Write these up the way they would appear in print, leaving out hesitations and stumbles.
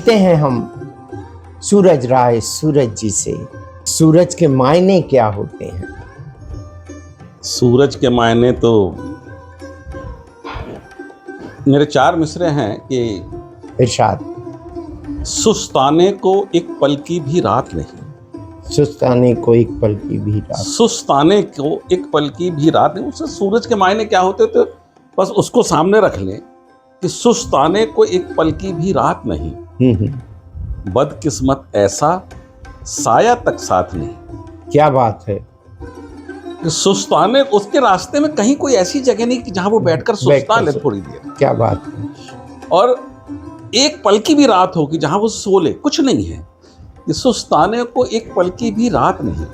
मिलते हैं हम सूरज राय सूरज जी से। सूरज के मायने क्या होते हैं? सूरज के मायने तो मेरे 4 मिसरे हैं कि इरशाद। सुस्ताने को एक पल की भी रात नहीं, सुस्ताने को एक पल की भी रात, सुस्ताने को एक पल की भी रात नहीं। उससे सूरज के मायने क्या होते तो बस उसको सामने रख लें कि सुस्ताने को एक पल की भी रात नहीं, बदकिस्मत ऐसा साया तक साथ नहीं। क्या बात है। कि सुस्ताने, उसके रास्ते में कहीं कोई ऐसी जगह नहीं कि जहां वो बैठकर सुस्ता ले थोड़ी देर। क्या बात है। और एक पल की भी रात हो कि जहां वो सो ले, कुछ नहीं है। कि सुस्ताने को एक पल की भी रात नहीं,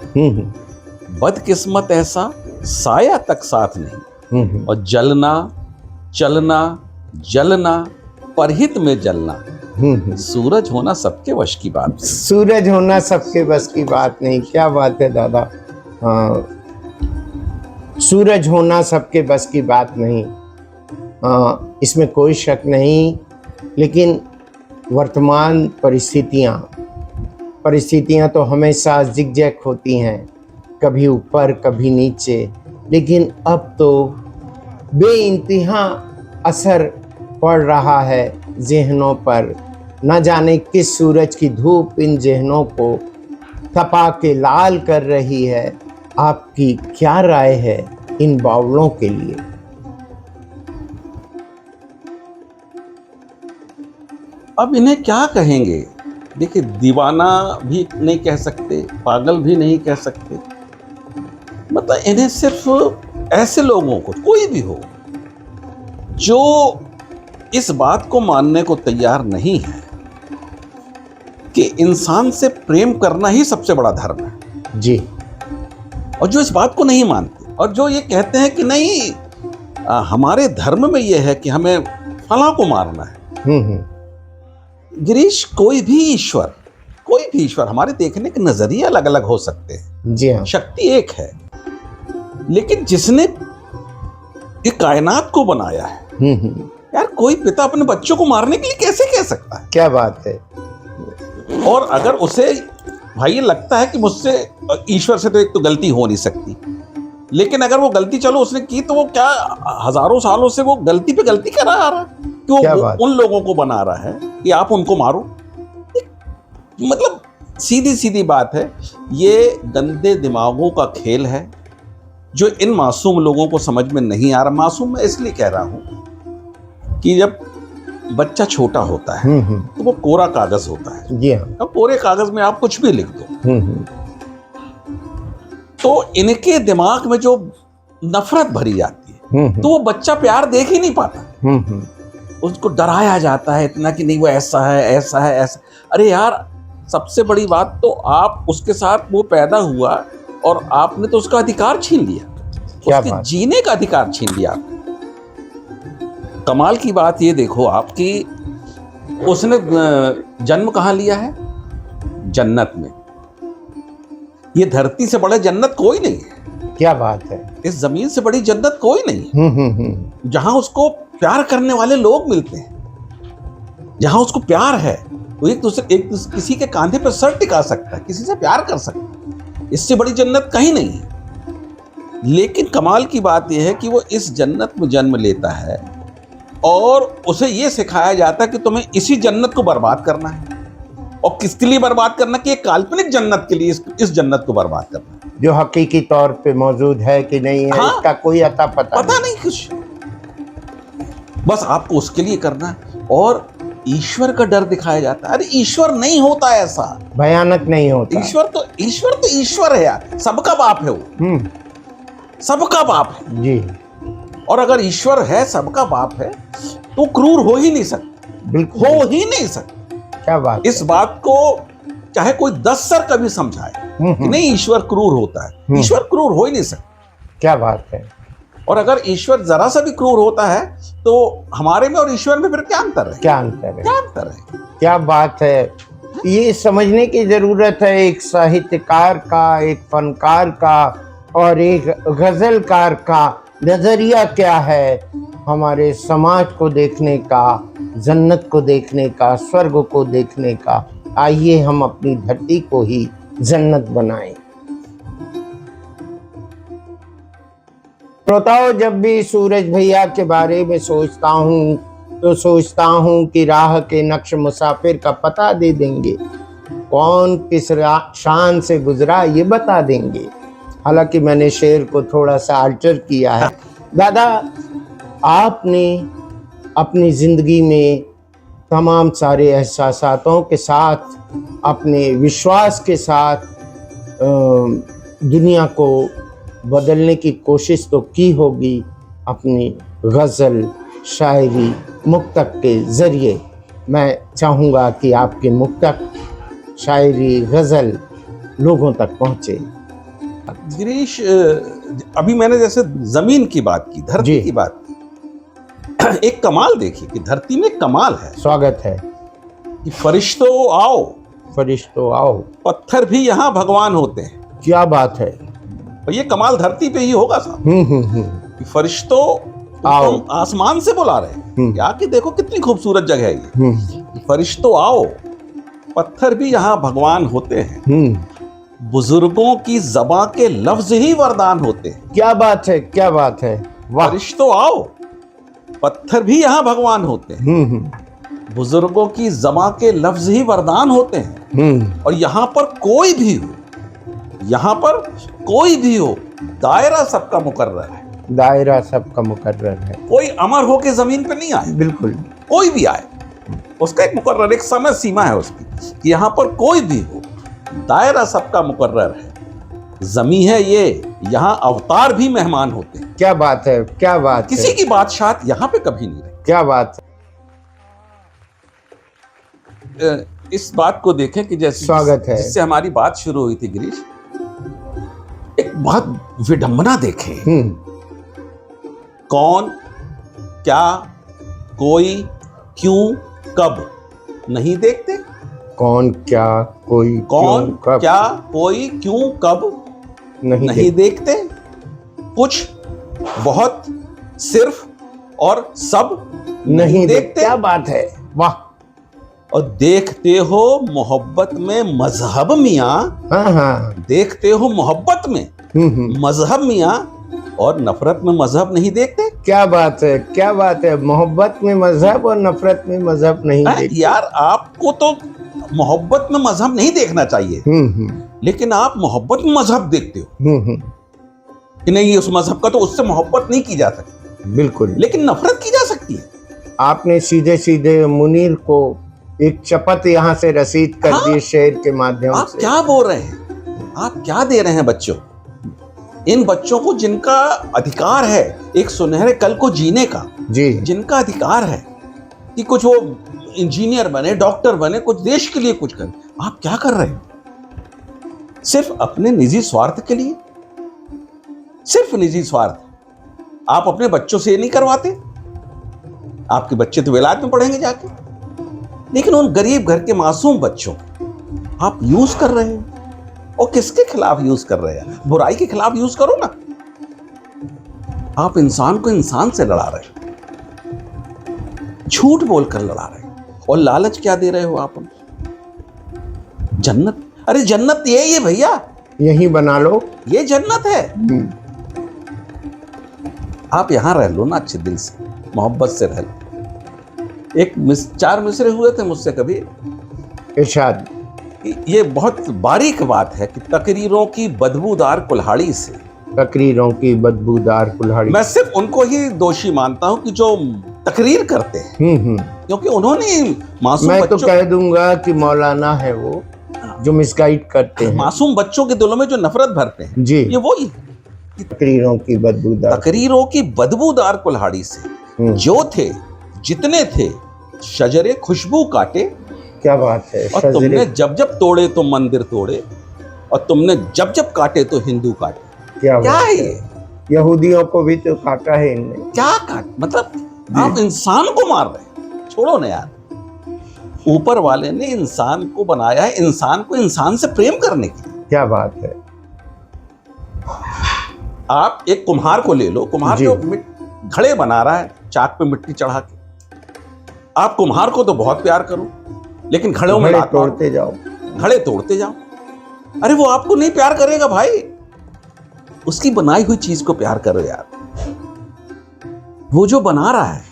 बदकिस्मत ऐसा साया तक साथ नहीं। और जलना चलना जलना परहित में जलना, सूरज होना सबके वश की बात नहीं। सूरज होना सबके बस की बात नहीं। क्या बात है दादा। सूरज होना सबके बस की बात नहीं, इसमें कोई शक नहीं। लेकिन वर्तमान परिस्थितियाँ तो हमेशा जिगजैग होती हैं, कभी ऊपर कभी नीचे। लेकिन अब तो बेइंतहा असर पड़ रहा है ज़हनों पर। न जाने किस सूरज की धूप इन ज़हनों को तपा के लाल कर रही है। आपकी क्या राय है इन बावलों के लिए? अब इन्हें क्या कहेंगे? देखिए, दीवाना भी नहीं कह सकते, पागल भी नहीं कह सकते। मतलब इन्हें सिर्फ ऐसे लोगों को, कोई भी हो, जो इस बात को मानने को तैयार नहीं है कि इंसान से प्रेम करना ही सबसे बड़ा धर्म है जी, और जो इस बात को नहीं मानते और जो ये कहते हैं कि नहीं, हमारे धर्म में ये है कि हमें फलां को मारना है। गिरीश, कोई भी ईश्वर, हमारे देखने के नजरिए अलग अलग हो सकते हैं। जी हाँ। शक्ति एक है, लेकिन जिसने ये कायनात को बनाया है, यार कोई पिता अपने बच्चों को मारने के लिए कैसे कह सकता है? क्या बात है। और अगर उसे भाई ये लगता है कि मुझसे, ईश्वर से तो एक तो गलती हो नहीं सकती, लेकिन अगर वो गलती चलो उसने की तो वो क्या हजारों सालों से वो गलती पे गलती कर रहा है कि वो उन लोगों को बना रहा है कि आप उनको मारो। मतलब सीधी सीधी बात है, ये गंदे दिमागों का खेल है जो इन मासूम लोगों को समझ में नहीं आ रहा। मासूम मैं इसलिए कह रहा हूं कि जब बच्चा छोटा होता है तो वो कोरा कागज होता है। जी हाँ। अब कोरे कागज में आप कुछ भी लिख दो, तो इनके दिमाग में जो नफरत भरी जाती है, तो वो बच्चा प्यार देख ही नहीं पाता। उसको डराया जाता है इतना कि नहीं वो ऐसा है ऐसा है ऐसा। अरे यार, सबसे बड़ी बात तो आप उसके साथ वो पैदा हुआ और आपने तो उसका अधिकार छीन लिया, उसके जीने का अधिकार छीन लिया। कमाल की बात ये देखो आपकी, उसने जन्म कहाँ लिया है? जन्नत में। ये धरती से बड़े जन्नत कोई नहीं है। क्या बात है। इस जमीन से बड़ी जन्नत कोई नहीं। जहां उसको प्यार करने वाले लोग मिलते हैं, जहां उसको प्यार है, वो एक किसी के कांधे पर सर टिका सकता है, किसी से प्यार कर सकता है। इससे बड़ी जन्नत कहीं नहीं है। लेकिन कमाल की बात यह है कि वो इस जन्नत में जन्म लेता है और उसे ये सिखाया जाता है कि तुम्हें इसी जन्नत को बर्बाद करना है। और किसके लिए बर्बाद करना? कि एक काल्पनिक जन्नत के लिए इस जन्नत को बर्बाद करना, जो हकीकी तौर पे मौजूद है कि नहीं है। हाँ? इसका कोई अता पता नहीं कुछ, बस आपको उसके लिए करना है। और ईश्वर का डर दिखाया जाता है। अरे ईश्वर नहीं होता ऐसा, भयानक नहीं होता। ईश्वर तो ईश्वर है यार, सबका बाप है वो, सबका बाप है जी। और अगर ईश्वर है, सबका बाप है, तो क्रूर हो ही नहीं सकता, बिल्कुल हो ही नहीं सकता। क्या बात। इस बात को चाहे कोई 10 सर कभी समझाए कि नहीं ईश्वर क्रूर होता है, ईश्वर क्रूर हो ही नहीं सकता। क्या बात है। और अगर ईश्वर जरा सा भी क्रूर होता है तो हमारे में और ईश्वर में फिर क्या अंतर है? क्या अंतर है? क्या अंतर है? क्या बात है। ये समझने की जरूरत है एक साहित्यकार का, एक फनकार का और एक गजलकार का नजरिया क्या है। हमारे समाज को देखने का, जन्नत को देखने का, स्वर्ग को देखने का। आइए हम अपनी धरती को ही जन्नत बनाएं। श्रोताओं, जब भी सूरज भैया के बारे में सोचता हूँ तो सोचता हूँ कि राह के नक्श मुसाफिर का पता दे देंगे, कौन किस शान से गुजरा ये बता देंगे। हालांकि मैंने शेर को थोड़ा सा अल्टर किया है। दादा, आपने अपनी ज़िंदगी में तमाम सारे एहसासों के साथ, अपने विश्वास के साथ दुनिया को बदलने की कोशिश तो की होगी अपनी गज़ल, शायरी, मुक्तक के ज़रिए। मैं चाहूँगा कि आपके मुक्तक, शायरी, गज़ल लोगों तक पहुँचे। गिरीश, अभी मैंने जैसे जमीन की बात की, धरती की बात की, एक कमाल देखिए कि धरती में कमाल है। स्वागत है कि फरिश्तों आओ, फरिश्तों आओ, पत्थर भी यहाँ भगवान होते हैं। क्या बात है। और ये कमाल धरती पे ही होगा साहब। कि फरिश्तों आओ, तुम आसमान से बुला रहे हैं। क्या कि देखो कितनी खूबसूरत जगह है ये। फरिश्तों आओ, पत्थर भी यहाँ भगवान होते हैं। बुजुर्गों की ज़बां के लफ्ज ही वरदान होते हैं। क्या बात है, क्या बात है। फरिश्तों आओ, पत्थर भी यहाँ भगवान होते हैं। बुजुर्गों की ज़बां के लफ्ज ही वरदान होते हैं। और यहाँ पर कोई भी हो, यहाँ पर कोई भी हो, दायरा सबका मुकर्रर है। दायरा सबका मुकर्रर है। कोई अमर हो के जमीन पे नहीं आए। बिल्कुल। कोई भी आए, उसका एक मुकर्रर, एक समय सीमा है उसकी, कि यहाँ पर कोई भी हो, दायरा सबका मुकर्रर है। जमी है ये, यहाँ अवतार भी मेहमान होते हैं। क्या बात है, क्या बात किसी है। की बादशाहत यहाँ पे कभी नहीं रही। क्या बात है। इस बात को देखें कि जैसे स्वागत है। जिससे हमारी बात शुरू हुई थी गिरीश, एक बहुत विडंबना देखें। कौन, क्या, कोई, क्यों, कब नहीं देखते। कौन, क्या, कोई, कौन, क्यों, कब क्या, कोई, क्यों, कब नहीं देखते। कुछ, बहुत, सिर्फ और सब नहीं देखते। क्या बात है, वाह। और देखते हो मोहब्बत में मजहब मियाँ। हाँ। देखते हो मोहब्बत में मजहब मियाँ, और नफरत में मजहब नहीं देखते। क्या बात है, क्या बात है। मोहब्बत में मजहब और नफरत में मजहब नहीं देखते। यार, आपको तो मोहब्बत में मजहब नहीं देखना चाहिए, लेकिन आप मोहब्बत में मजहब देखते हो। कि नहीं, उस मजहब का तो उससे मोहब्बत नहीं की जा सकती। बिल्कुल। लेकिन नफरत की जा सकती है। आपने सीधे सीधे मुनीर को एक शपथ यहाँ से रसीद कर दी शेर के माध्यम से। आप क्या बोल रहे हैं? आप क्या दे रहे हैं बच्चों, इन बच्चों को जिनका अधिकार है एक सुनहरे कल को जीने का। जी। जिनका अधिकार है कि कुछ वो इंजीनियर बने, डॉक्टर बने, कुछ देश के लिए कुछ करें। आप क्या कर रहे हैं? सिर्फ अपने निजी स्वार्थ के लिए, सिर्फ निजी स्वार्थ। आप अपने बच्चों से ये नहीं करवाते। आपके बच्चे तो विलायत में पढ़ेंगे जाके, लेकिन उन गरीब घर के मासूम बच्चों आप यूज कर रहे हैं। और किसके खिलाफ यूज कर रहे हैं? बुराई के खिलाफ यूज करो ना। आप इंसान को इंसान से लड़ा रहे हैं, झूठ बोलकर लड़ा रहे हैं। और लालच क्या दे रहे हो आप? जन्नत। अरे जन्नत यही है भैया, यही बना लो। ये जन्नत है। आप यहां रह लो ना, अच्छे दिल से, मोहब्बत से रह लो। एक चार मिसरे हुए थे मुझसे कभी, इरशाद। ये बहुत बारीक बात है कि तकरीरों की बदबूदार कुल्हाड़ी से, तकरीरों की बदबूदार कुल्हाड़ी। मैं सिर्फ उनको ही दोषी मानता हूं कि जो तकरीर करते हैं, क्योंकि उन्होंने मासूम मैं तो कह दूंगा कि मौलाना है वो जो मिसगाइड करते हैं। मासूम बच्चों के दिलों में जो नफरत भरते हैं जी, ये वही तकरीरों की बदबूदार कुल्हाड़ी से जो थे, जितने थे, शजरे खुशबू काटे। क्या बात है। और तुमने जब जब तोड़े तो मंदिर तोड़े, और तुमने जब जब काटे तो हिंदू काटे। क्या है ये? यहूदियों को भी तो काटा है इनने। क्या काट, मतलब आप इंसान को मार रहे हैं। छोड़ो ना यार, ऊपर वाले ने इंसान को बनाया है इंसान को इंसान से प्रेम करने के लिए। क्या बात है। आप एक कुम्हार को ले लो, कुम्हार जो घड़े बना रहा है, चाक पे मिट्टी चढ़ा के। आप कुम्हार को तो बहुत प्यार करो, लेकिन घड़ों में घड़े लात मारो, तोड़ते जाओ। घड़े तोड़ते जाओ। अरे वो आपको नहीं प्यार करेगा भाई, उसकी बनाई हुई चीज को प्यार करो यार। वो जो बना रहा है,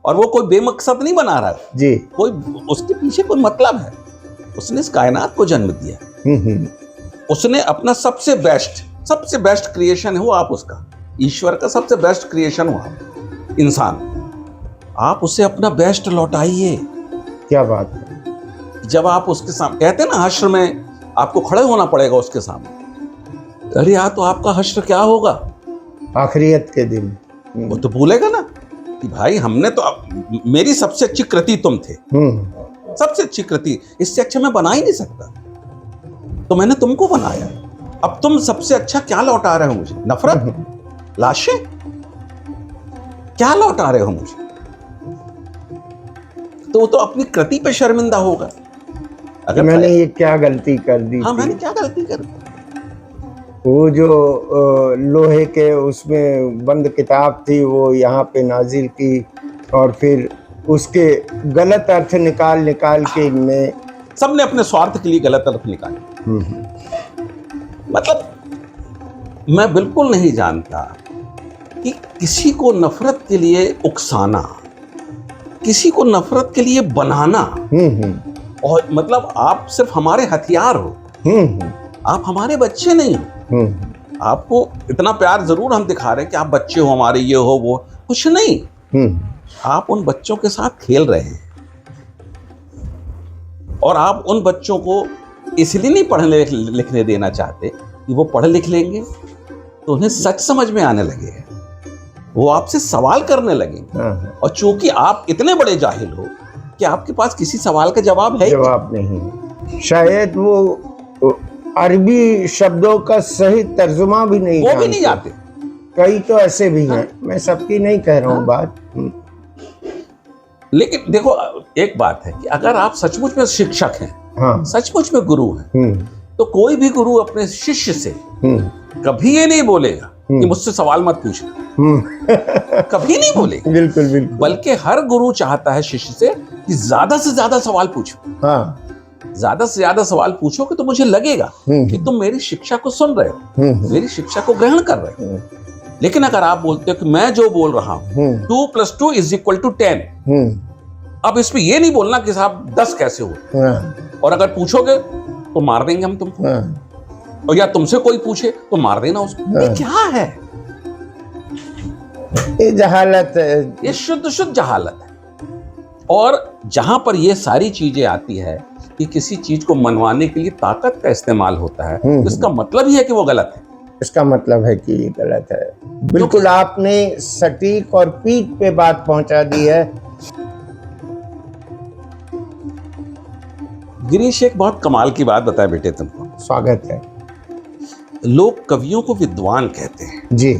और वो कोई बेमकसद नहीं बना रहा है जी। कोई, उसके पीछे कोई मतलब है। उसने इस कायनात को जन्म दिया, उसने अपना सबसे बेस्ट क्रिएशन है वो आप उसका, ईश्वर का सबसे बेस्ट क्रिएशन हो आप, इंसान। आप उसे अपना बेस्ट लौटाइए। क्या बात है। जब आप उसके सामने, कहते हैं ना हश्र में आपको खड़े होना पड़ेगा उसके सामने, अरे यार तो आपका हश्र क्या होगा आखिरियत के दिन। वो तो बोलेगा ना कि भाई हमने तो मेरी सबसे अच्छी कृति तुम थे, सबसे अच्छी कृति, इससे अच्छा मैं बना ही नहीं सकता, तो मैंने तुमको बनाया। अब तुम सबसे अच्छा क्या लौटा रहे हो मुझे? नफरत, लाशें, क्या लौटा रहे हो मुझे? तो वो तो अपनी कृति पे शर्मिंदा होगा। अगर मैंने ये क्या गलती कर दी हाँ, थी। मैंने क्या गलती कर दी? वो जो लोहे के उसमें बंद किताब थी वो यहाँ पे नाजिल की, और फिर उसके गलत अर्थ निकाल के इनमें सबने अपने स्वार्थ के लिए गलत अर्थ निकाले। मतलब मैं बिल्कुल नहीं जानता कि किसी को नफरत के लिए उकसाना, किसी को नफरत के लिए बनाना, और मतलब आप सिर्फ हमारे हथियार हो, आप हमारे बच्चे नहीं हो। आपको इतना प्यार जरूर हम दिखा रहे हैं कि आप बच्चे हो हमारे, ये हो वो, कुछ नहीं। आप उन बच्चों के साथ खेल रहे हैं, और आप उन बच्चों को इसलिए नहीं पढ़ने लिखने देना चाहते कि वो पढ़ लिख लेंगे तो उन्हें सच समझ में आने लगेगा, वो आपसे सवाल करने लगेंगे। और चूंकि आप इतने बड़े जाहिल हो कि आपके पास किसी सवाल का जवाब नहीं, शायद वो अरबी शब्दों का सही तर्जुमा भी नहीं, वो भी नहीं जाते। कई तो ऐसे भी हैं, मैं सबकी नहीं कह रहा हूँ बात। लेकिन देखो एक बात है कि अगर आप सचमुच में शिक्षक हैं, सचमुच में गुरु हैं, तो कोई भी गुरु अपने शिष्य से कभी ये नहीं बोलेगा कि मुझसे सवाल मत पूछो, कभी नहीं बोलेगा। बिल्कुल बिल्कुल। बल्कि हर गुरु चाहता है शिष्य से कि ज्यादा से ज्यादा सवाल पूछो। ज्यादा से ज्यादा सवाल पूछोगे तो मुझे लगेगा कि तुम मेरी शिक्षा को सुन रहे हो, मेरी शिक्षा को ग्रहण कर रहे हो। लेकिन अगर आप बोलते हो कि मैं जो बोल रहा हूं 2 + 2 = 10, अब इसमें ये नहीं बोलना कि साहब 10 कैसे हो, और अगर पूछोगे तो मार देंगे हम तुमको, और या तुमसे कोई पूछे तो मार देना उसको। ये क्या है? ये जहालत है, ये शुद्ध जहालत है। और जहां पर ये सारी चीजें आती है कि किसी चीज को मनवाने के लिए ताकत का इस्तेमाल होता है, तो इसका मतलब ही है कि वो गलत है। इसका मतलब है कि ये गलत है। बिल्कुल आपने सटीक और पीठ पे बात पहुंचा दी है। गिरीश, एक बहुत कमाल की बात बताया बेटे तुमको। स्वागत है। लोग कवियों को विद्वान कहते हैं जी,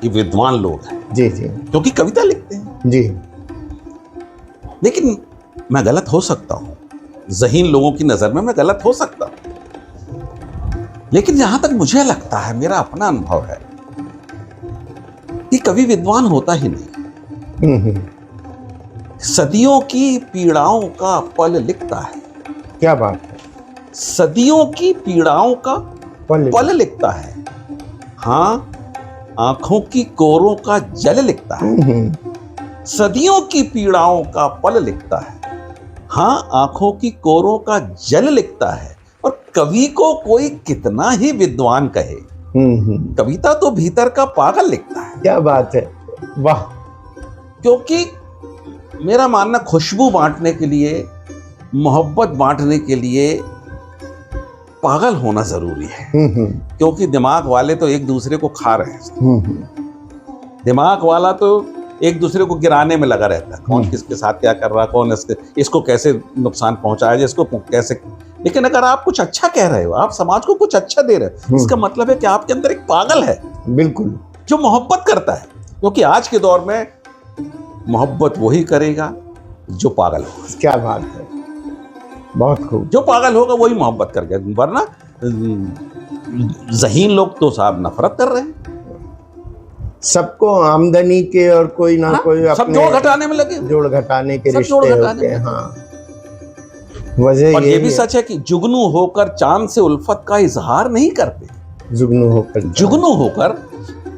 ये विद्वान लोग हैं जी जी, क्योंकि कविता लिखते हैं जी। लेकिन मैं गलत हो सकता हूं, ज़हीन लोगों की नजर में मैं गलत हो सकता हूं, लेकिन जहां तक मुझे लगता है, मेरा अपना अनुभव है कि कवि विद्वान होता ही नहीं, सदियों की पीड़ाओं का पल लिखता है। क्या बात है। सदियों की पीड़ाओं का पल लिखता है। हाँ, आंखों की कोरों का जल लिखता है। सदियों की पीड़ाओं का पल लिखता है। हाँ, आंखों की कोरों का जल लिखता है। और कवि को कोई कितना ही विद्वान कहे, कविता तो भीतर का पागल लिखता है। क्या बात है, वाह। क्योंकि मेरा मानना, खुशबू बांटने के लिए, मोहब्बत बांटने के लिए पागल होना जरूरी है। क्योंकि दिमाग वाले तो एक दूसरे को खा रहे हैं। दिमाग वाला तो एक दूसरे को गिराने में लगा रहता है, कौन किसके साथ क्या कर रहा, कौन इसको कैसे नुकसान पहुंचाया, इसको कैसे। लेकिन अगर आप कुछ अच्छा कह रहे हो, आप समाज को कुछ अच्छा दे रहे हो, इसका मतलब है कि आपके अंदर एक पागल है, बिल्कुल, जो मोहब्बत करता है। क्योंकि आज के दौर में मोहब्बत वही करेगा जो पागल होगा। क्या बात है, बहुत खूब। जो पागल होगा वही मोहब्बत करेगा, वरना ज़हीन लोग तो साहब नफरत कर रहे हैं। सबको आमदनी के और कोई ना हाँ, कोई सब अपने जोड़ घटाने में लगे। जोड़ घटाने के सब रिश्ते जोड़ घटाने होते हैं। में। हाँ, वजह और ये यही भी है, सच है कि जुगनू होकर चांद से उल्फत का इजहार नहीं करते। जुगनू होकर जुगनू होकर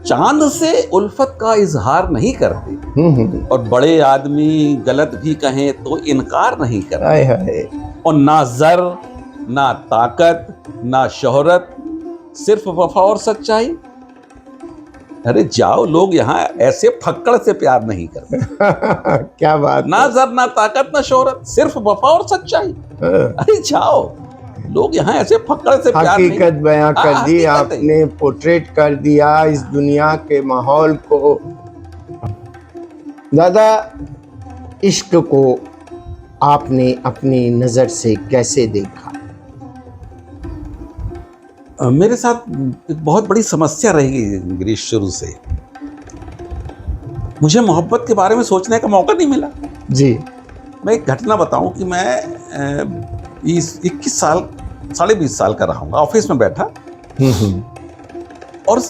चांद से उल्फत का इजहार नहीं करते। और बड़े आदमी गलत भी कहें तो इनकार नहीं करते। हाय हाय, और ना जर, ना ताकत, ना शोहरत, सिर्फ वफा और सच्चाई। अरे जाओ, लोग यहाँ ऐसे फक्कड़ से प्यार नहीं करते। क्या बात ना है। जर, ना ताकत, ना शोहरत, सिर्फ वफा और सच्चाई। अरे जाओ, लोग यहाँ ऐसे फक्कड़ से प्यार नहीं। हकीकत बयां कर दी हकीकत है। आपने, पोर्ट्रेट कर दिया इस दुनिया के माहौल को। दादा, इश्क को आपने अपनी नज़र से कैसे देखा? मेरे साथ एक बहुत बड़ी समस्या रहेगी गिरीश, शुरू से मुझे मोहब्बत के बारे में सोचने का मौका नहीं मिला। जी। मैं एक घटना बताऊं कि मैं 21 साल, 20.5 साल का रहा हूँ। ऑफिस में बैठा और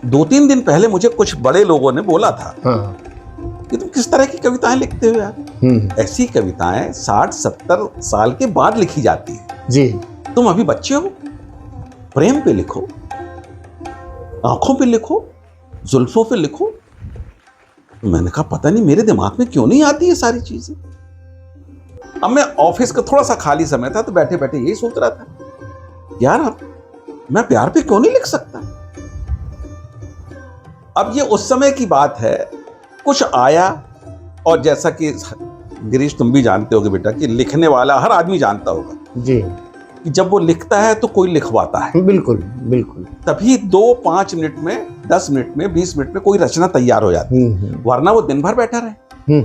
2-3 दिन पहले मुझे कुछ बड़े लोगों ने बोला था हाँ। कि तुम किस तरह की कविताएं लिखते हो यार। ऐसी कविताएं 60-70 साल के बाद लिखी जाती है जी। तुम अभी बच्चे हो। प्रेम पे लिखो, आंखों पे लिखो, जुल्फों पे लिखो। मैंने कहा पता नहीं मेरे दिमाग में क्यों नहीं आती ये सारी चीजें। अब मैं ऑफिस का थोड़ा सा खाली समय था तो बैठे बैठे यही सोच रहा था, यार मैं प्यार पे क्यों नहीं लिख सकता। अब ये उस समय की बात है, कुछ आया। और जैसा कि गिरीश तुम भी जानते होगे बेटा कि लिखने वाला हर आदमी जानता होगा जी कि जब वो लिखता है तो कोई लिखवाता है। बिल्कुल बिल्कुल। तभी 2-5 मिनट में, 10 मिनट में, 20 मिनट में कोई रचना तैयार हो जाती है। वरना वो दिन भर बैठा रहे।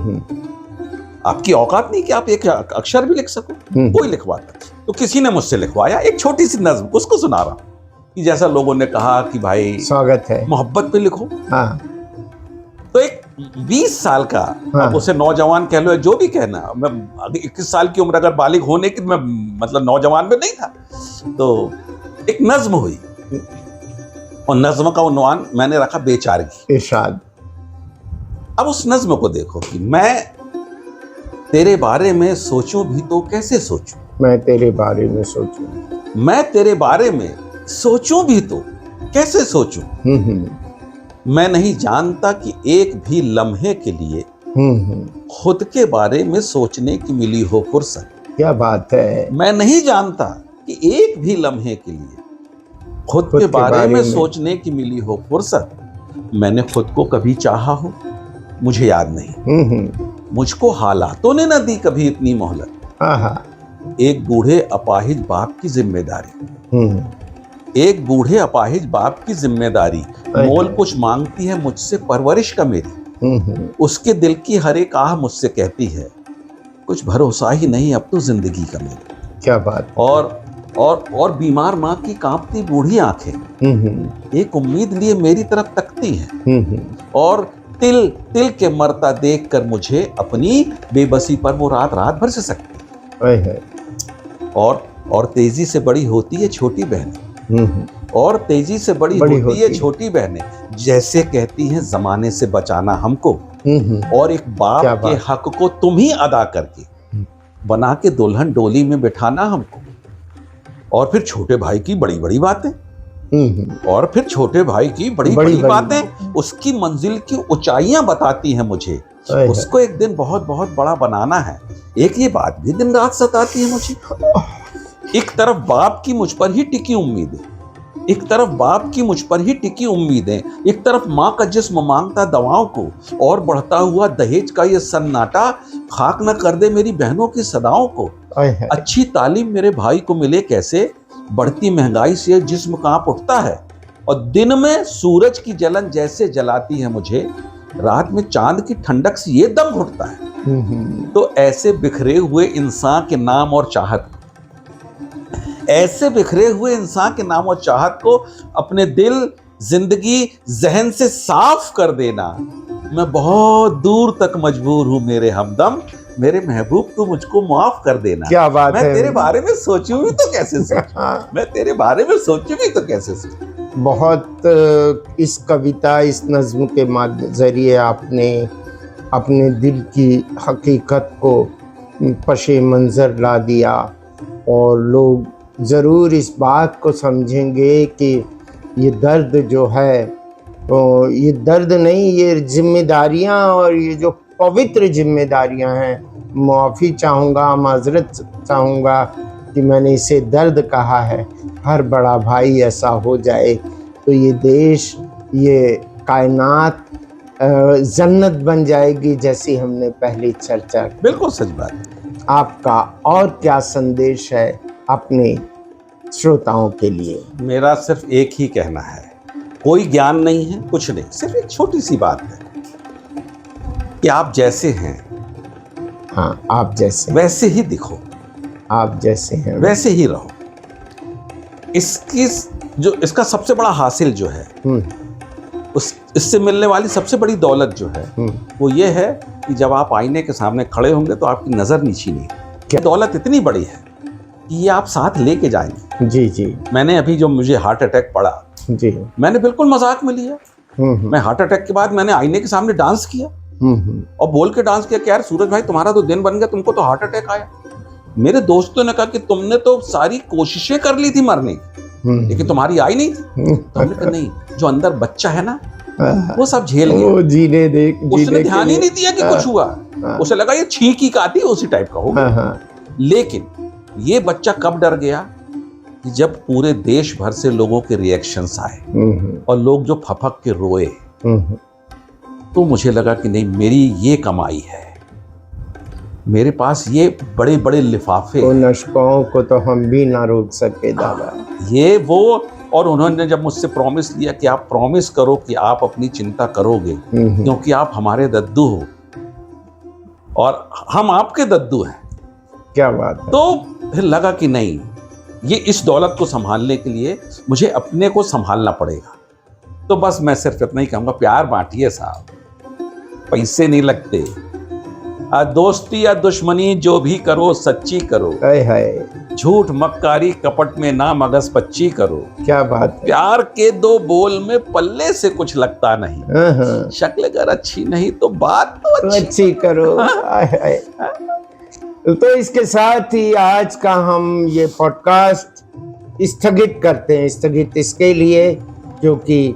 आपकी औकात नहीं कि आप एक अक्षर भी लिख सको। कोई लिखवाता। तो किसी ने मुझसे लिखवाया एक छोटी सी नज्म, उसको सुना रहा हूं कि जैसा लोगों ने कहा कि भाई स्वागत है, मोहब्बत पे लिखो। हाँ। तो एक 20 साल का, हाँ। अब उसे नौजवान कह लो, जो भी कहना, मैं 21 साल की उम्र अगर बालिग होने की, मैं मतलब नौजवान में नहीं था, तो एक नज्म हुई और नज्म का उन्वान मैंने रखा बेचारगी। इरशाद। अब उस नज्म को देखो कि मैं तेरे बारे में सोचूं भी तो कैसे सोचूं। मैं तेरे बारे में सोचूं, मैं तेरे बारे में सोचूं भी तो कैसे सोचूं। मैं नहीं जानता कि एक भी लम्हे के लिए खुद के बारे में सोचने की मिली हो फुर्सत। क्या बात है। मैं नहीं जानता कि एक भी लम्हे के लिए खुद के बारे में सोचने की मिली हो फुर्सत। मैंने खुद को कभी चाहा हो मुझे याद नहीं। मुझको हालातों ने न दी कभी इतनी मोहलत। एक बूढ़े अपाहिज बाप की जिम्मेदारी, एक बूढ़े अपाहिज बाप की जिम्मेदारी मोल कुछ मांगती है मुझसे परवरिश का मेरी। उसके दिल की हर एक आह मुझसे कहती है कुछ भरोसा ही नहीं अब तो जिंदगी का मेरी। क्या बात। और बीमार माँ की कांपती बूढ़ी आंखें एक उम्मीद लिए मेरी तरफ तकती हैं। और तिल तिल के मरता देख कर मुझे अपनी बेबसी पर वो रात रात भर से सकती है। और तेजी से बड़ी होती है छोटी बहनें, और तेजी से बड़ी होती है छोटी बहनें, जैसे कहती हैं जमाने से बचाना हमको। और एक बाप के हक को तुम ही अदा करके बना के दुल्हन डोली में बिठाना हमको। और फिर छोटे भाई की बड़ी बड़ी बातें, और फिर छोटे भाई की बड़ी बड़ी बातें, उसकी मंजिल की ऊंचाइयां बताती हैं मुझे। उसको एक दिन बहुत बहुत बड़ा बनाना है। एक ये बात भी दिन रात सताती है मुझे। एक तरफ बाप की मुझ पर ही टिकी उम्मीदें, एक तरफ बाप की मुझ पर ही टिकी उम्मीदें, एक तरफ माँ का जिस्म मांगता दवाओं को, और बढ़ता हुआ दहेज का ये सन्नाटा खाक न कर दे मेरी बहनों की सदाओं को। अच्छी तालीम मेरे भाई को मिले कैसे, बढ़ती महंगाई से जिस्म कांप उठता है। और दिन में सूरज की जलन जैसे जलाती है मुझे, रात में चांद की ठंडक से ये दम घुटता है। तो ऐसे बिखरे हुए इंसान के नाम और चाहत, ऐसे बिखरे हुए इंसान के नाम और चाहत को अपने दिल, जिंदगी, जहन से साफ कर देना। मैं बहुत दूर तक मजबूर हूँ मेरे हमदम, मेरे महबूब तू मुझको माफ कर देना। क्या बात मैं है। तेरे बारे में सोचूं भी तो कैसे सोचूं। मैं तेरे बारे में सोचूं भी तो कैसे सोचूं। बहुत इस कविता, इस नज़्म के ज़रिए आपने अपने दिल की हकीकत को पेशे मंज़र ला दिया, और लोग ज़रूर इस बात को समझेंगे कि ये दर्द जो है, तो ये दर्द नहीं, ये जिम्मेदारियां, और ये जो पवित्र जिम्मेदारियां हैं, माफ़ी चाहूँगा, माजरत चाहूँगा कि मैंने इसे दर्द कहा है। हर बड़ा भाई ऐसा हो जाए तो ये देश, ये कायनात जन्नत बन जाएगी, जैसी हमने पहली चर्चा की। बिल्कुल सच बात है। आपका और क्या संदेश है अपने श्रोताओं के लिए? मेरा सिर्फ एक ही कहना है, कोई ज्ञान नहीं है, कुछ नहीं, सिर्फ एक छोटी सी बात है कि आप जैसे हैं, हाँ, आप जैसे, वैसे ही दिखो, आप जैसे हैं वैसे ही रहो। इसका सबसे बड़ा हासिल जो है, इससे मिलने वाली सबसे बड़ी दौलत जो है, वो ये है कि जब आप आईने के सामने खड़े होंगे तो आपकी नजर नीची नहीं। क्या दौलत इतनी बड़ी है कि ये आप साथ लेके जाएंगे। जी जी। मैंने अभी जो मुझे हार्ट अटैक पड़ा, जी, मैंने बिल्कुल मजाक में लिया। मैं हार्ट अटैक के बाद मैंने आईने के सामने डांस किया और बोल के डांस किया कि यार सूरज भाई, तुम्हारा तो दिन बन गया, तुमको तो हार्ट अटैक आया। मेरे दोस्तों ने कहा कि तुमने तो सारी कोशिशें कर ली थी मरने की, लेकिन तुम्हारी आई नहीं थी। तो हमने कहा नहीं, जो अंदर बच्चा है ना, वो सब झेल गया, वो जीने दे, उसने ध्यान ही नहीं दिया कि कुछ हुआ। उसे लगा ये छींकी काती, उसी टाइप का होगा। लेकिन ये बच्चा कब डर गया कि जब पूरे देश भर से लोगों के रिएक्शंस आए और लोग जो फपक के रोए, तो मुझे लगा कि नहीं, मेरी ये कमाई है, मेरे पास ये बड़े बड़े लिफाफे, उन अशकों को तो हम भी ना रोक सके दादा। ये वो। और उन्होंने जब मुझसे प्रॉमिस लिया कि आप प्रॉमिस करो कि आप अपनी चिंता करोगे, क्योंकि आप हमारे दद्दू हो और हम आपके दद्दू हैं। क्या बात है। तो फिर लगा कि नहीं, ये इस दौलत को संभालने के लिए मुझे अपने को संभालना पड़ेगा। तो बस मैं सिर्फ इतना ही कहूँगा, प्यार बांटिए साहब, पैसे नहीं लगते। दोस्ती या दुश्मनी जो भी करो सच्ची करो, झूठ मक्कारी कपट में ना मगज पच्ची करो। क्या बात है। प्यार के दो बोल में पल्ले से कुछ लगता नहीं, शक्ल अगर अच्छी नहीं तो बात तो अच्छी करो। तो इसके साथ ही आज का हम ये पॉडकास्ट स्थगित करते हैं। स्थगित इसके लिए क्योंकि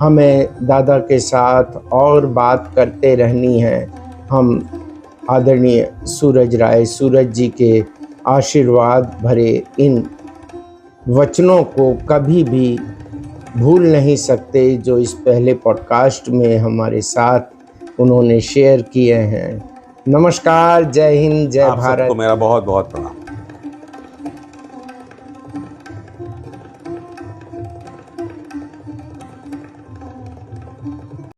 हमें दादा के साथ और बात करते रहनी है। हम आदरणीय सूरज राय, सूरज जी के आशीर्वाद भरे इन वचनों को कभी भी भूल नहीं सकते, जो इस पहले पॉडकास्ट में हमारे साथ उन्होंने शेयर किए हैं। नमस्कार, जय हिंद, जय भारत। मेरा बहुत बहुत प्रणाम।